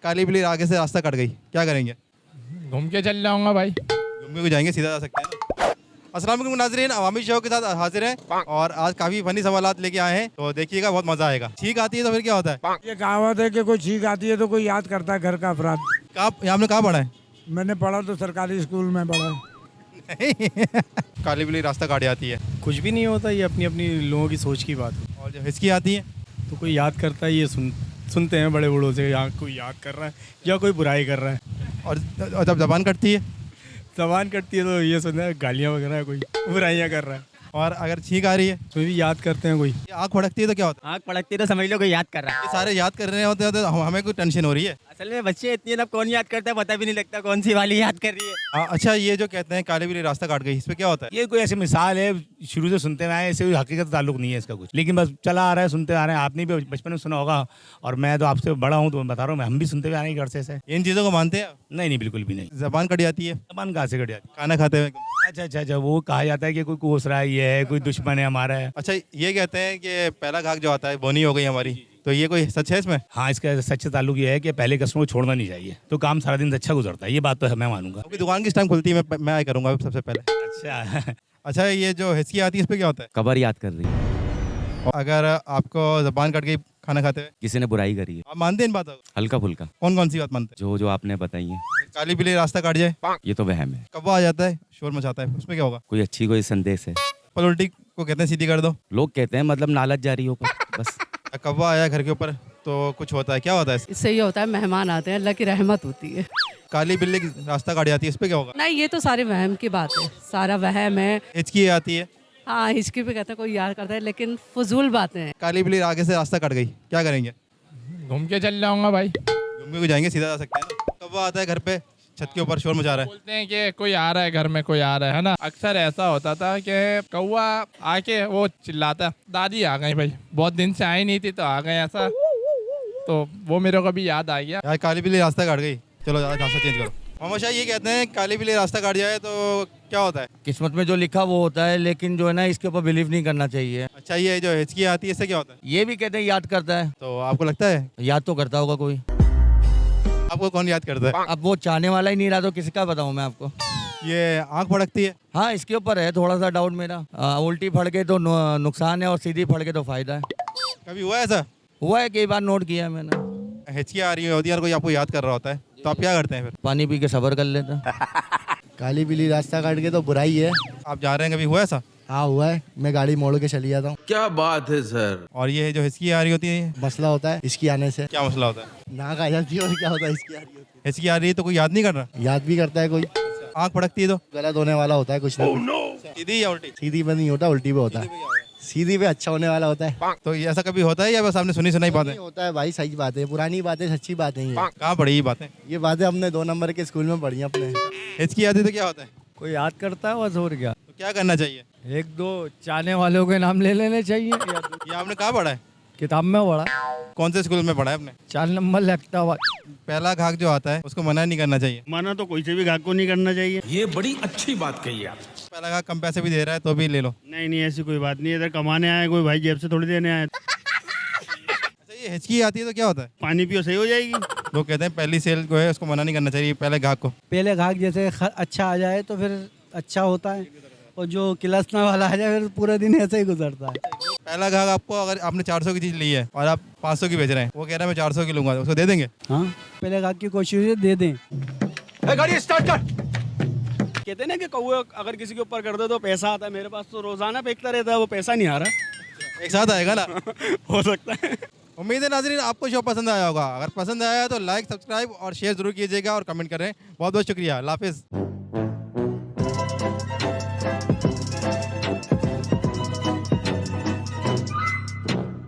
काली बिल्ली आगे से रास्ता कट गई, क्या करेंगे? घूम के चल जाऊंगा भाई। घूम के जाएंगे, सीधा जा सकते हैं। अस्सलाम वालेकुम नाज़रीन, अवामी शो के साथ हाजिर हैं और आज काफ़ी फनी सवालात लेके आए हैं, तो देखिएगा बहुत मज़ा आएगा। छींक आती है तो फिर क्या होता है? ये कहावत है कि कोई छींक आती है तो कोई याद करता है घर का अपराध। आपने कहाँ पढ़ा है? मैंने पढ़ा तो सरकारी स्कूल में पढ़ा है। काली बिल्ली रास्ता काट जाती है कुछ भी नहीं होता, ये अपनी अपनी लोगों की सोच की बात है। और जब हिचकी आती है तो कोई याद करता है, ये सुनते हैं बड़े बूढ़ों से, या कोई याद कर रहा है या कोई बुराई कर रहा है। और जब जबान कटती है जबान कटती है तो ये सुनते हैं गालियाँ वगैरह, कोई बुराइयाँ कर रहा है। और अगर छींक आ रही है, तो भी याद करते हैं कोई। आँख फड़कती है तो क्या होता है? आँख पड़कती तो समझ लो कोई याद कर रहा है। ये सारे याद कर रहे होते हैं तो हमें कोई टेंशन हो रही है। असल में बच्चे इतनी ना कौन याद करता है पता भी नहीं लगता कौन सी वाली याद कर रही है। अच्छा, ये जो कहते हैं काली बिल्ली रास्ता काट गई, इस पे क्या होता है? ये कोई ऐसी मिसाल है, शुरू से सुनते आए, इससे कोई हकीकत ताल्लुक नहीं है इसका कुछ, लेकिन बस चला आ रहा है, सुनते आ रहे हैं। आपने भी बचपन में सुना होगा और मैं तो आपसे बड़ा हूँ तो बता रहा हूँ, हम भी सुनते हुए आ रहे हैं घर से। इन चीज़ों को मानते हैं? नहीं नहीं, बिल्कुल भी नहीं। जबान कट जाती है, जबान कहाँ से कट जाती खाना खाते हुए? है? अच्छा, वो कहा जाता है कि कोई कोस रहा है, ये है, कोई दुश्मन है हमारा है। अच्छा, ये कहते हैं कि पहला घाक जो आता है बोनी हो गई हमारी, तो ये कोई सच है इसमें? हाँ, इसका सच्चे ताल्लुक ये है कि पहले कस्टमर को छोड़ना नहीं चाहिए, तो काम सारा दिन अच्छा गुजरता है। ये बात तो मैं मानूंगा। आपकी दुकान किस टाइम खुलती है? मैं आया करूँगा सबसे पहले। अच्छा अच्छा, ये जो हिचकी आती है इस पे क्या होता है? कबर याद कर रही है, और अगर आपको जबान कट गई खाना खाते हुए, किसी ने बुराई करी है, आप मानते हैं इन बातों को? हल्का फुल्का, कौन कौन सी बात मानते जो जो आपने बताई है। हैं? काली बिल्ली रास्ता काट जाए, ये तो वहम है, कौवा आ जाता है, शोर मचाता है, उसमें क्या होगा? कोई अच्छी कोई संदेश है। पलौटी को कहते हैं सीधी कर दो, लोग कहते हैं मतलब नालच जारी हो बस। कौवा आया घर के ऊपर तो कुछ होता है, क्या होता है? इससे ये होता है मेहमान आते हैं, अल्लाह की रहमत होती है। काली बिल्ली रास्ता काट जाती है, इस पे क्या होगा? नहीं, ये तो सारे वहम की बात है, सारा वहम है। हिचकी आती है, हाँ, हिचकी पे कहते हैं कोई याद करता है, लेकिन फजूल बातें हैं। काली बिल्ली आगे से रास्ता कट गई, क्या करेंगे? घूम के चल जाऊंगा भाई। घूम के जाएंगे, सीधा जा सकते हैं। कौवा आता है घर पे, छत के ऊपर शोर मचा रहा है, बोलते हैं कि कोई आ रहा है घर में, कोई आ रहा है ना। अक्सर ऐसा होता था कि कौवा आके वो चिल्लाता, दादी आ गई भाई, बहुत दिन से आई नहीं थी तो आ गए, ऐसा। तो वो मेरे को भी याद आ गया। यार काली बिल्ली रास्ता काट गई, चलो रास्ता चेंज करो। मोहम्मद शाह ये कहते हैं काली बिल्ली रास्ता काट जाए तो क्या होता है? किस्मत में जो लिखा वो होता है, लेकिन जो है ना इसके ऊपर बिलीव नहीं करना चाहिए। अच्छा, ये जो हिचकी आती है इससे क्या होता है? ये भी कहते हैं याद करता है, तो आपको लगता है? याद तो करता होगा कोई। आपको कौन याद करता है? अब वो चाहने वाला ही नहीं रहा तो किसका बताऊं मैं आपको। ये आँख फड़कती है, हाँ, इसके ऊपर है थोड़ा सा डाउट मेरा। उल्टी फड़के तो नुकसान है और सीधी फड़के तो फायदा है। कभी हुआ है ऐसा? हुआ है, कई बार नोट किया है मैंने। हिचकी आ रही होती है और कोई आपको याद कर रहा होता है, तो आप क्या करते हैं फिर? पानी पी के सबर कर लेता। काली बिल्ली रास्ता काट के तो बुराई है। आप जा रहे हैं, कभी हुआ ऐसा? हाँ हुआ है, मैं गाड़ी मोड़ के चली जाता हूँ। क्या बात है सर। और ये जो हिचकी आ रही होती है, मसला होता है इसकी आने से। क्या मसला होता है? नाक आ जाती है और क्या होता है इसकी आ रही होती हिचकी आ रही है तो कोई याद नहीं कर रहा? है। याद भी करता है कोई, आँख फड़कती है तो गलत होने वाला होता है कुछ ना कुछ। सीधी या उल्टी? सीधी पे नहीं होता, उल्टी पे होता है। सीधी पे अच्छा होने वाला होता है। तो ये ऐसा कभी होता है या बस आपने सुनी सुनाई बातें? नहीं होता है भाई, सही बात है, पुरानी बातें सच्ची बातें ही है। कहाँ पढ़ी ये बातें? ये बातें हमने 2 नंबर के स्कूल में पढ़ी हैं अपने। हिचकी आती है तो क्या होता है? कोई याद करता है बस, और क्या। तो क्या करना चाहिए? एक दो चाहने वालों के नाम ले लेने चाहिए। ये आपने कहाँ पढ़ा है? किताब में पढ़ा, कौन से स्कूल में पढ़ा है आपने? 4 नंबर लगता हुआ। पहला घाक जो आता है उसको मना नहीं करना चाहिए। माना तो कोई से भी घाक को नहीं करना चाहिए। ये बड़ी अच्छी बात कही आप। पहला घाक कम पैसे भी दे रहा है तो भी ले लो। नहीं नहीं, ऐसी कोई बात नहीं, इधर कमाने आए कोई भाई, जेब से थोड़ी देने आए। अच्छा, ये हिचकी आती है तो क्या होता है? पानी पियो सही हो जाएगी। लोग कहते हैं पहली सेल को है उसको मना नहीं करना चाहिए, पहले घाक को। पहले घाक जैसे अच्छा आ जाए तो फिर अच्छा होता है, और जो किलसना वाला आ जाए फिर पूरा दिन ऐसे ही गुजरता है। पहला घाक आपको, अगर आपने 400 की चीज़ ली है और आप 500 की बेच रहे हैं, वो कह रहा है मैं 400 की लूंगा, उसको दे देंगे? हाँ, पहले घाक की कोशिश है, दे दें। गाड़ी स्टार्ट कर। कहते हैं ना कि कौवा अगर किसी के ऊपर कर दो तो पैसा आता है। मेरे पास तो रोजाना फेंकता रहता है, वो पैसा नहीं आ रहा। एक साथ आएगा ना? हो सकता है। उम्मीद है नाज़रीन आपको शो पसंद आया होगा। अगर पसंद आया तो लाइक, सब्सक्राइब और शेयर जरूर कीजिएगा और कमेंट करें। बहुत बहुत शुक्रिया, अल्लाह हाफिज़।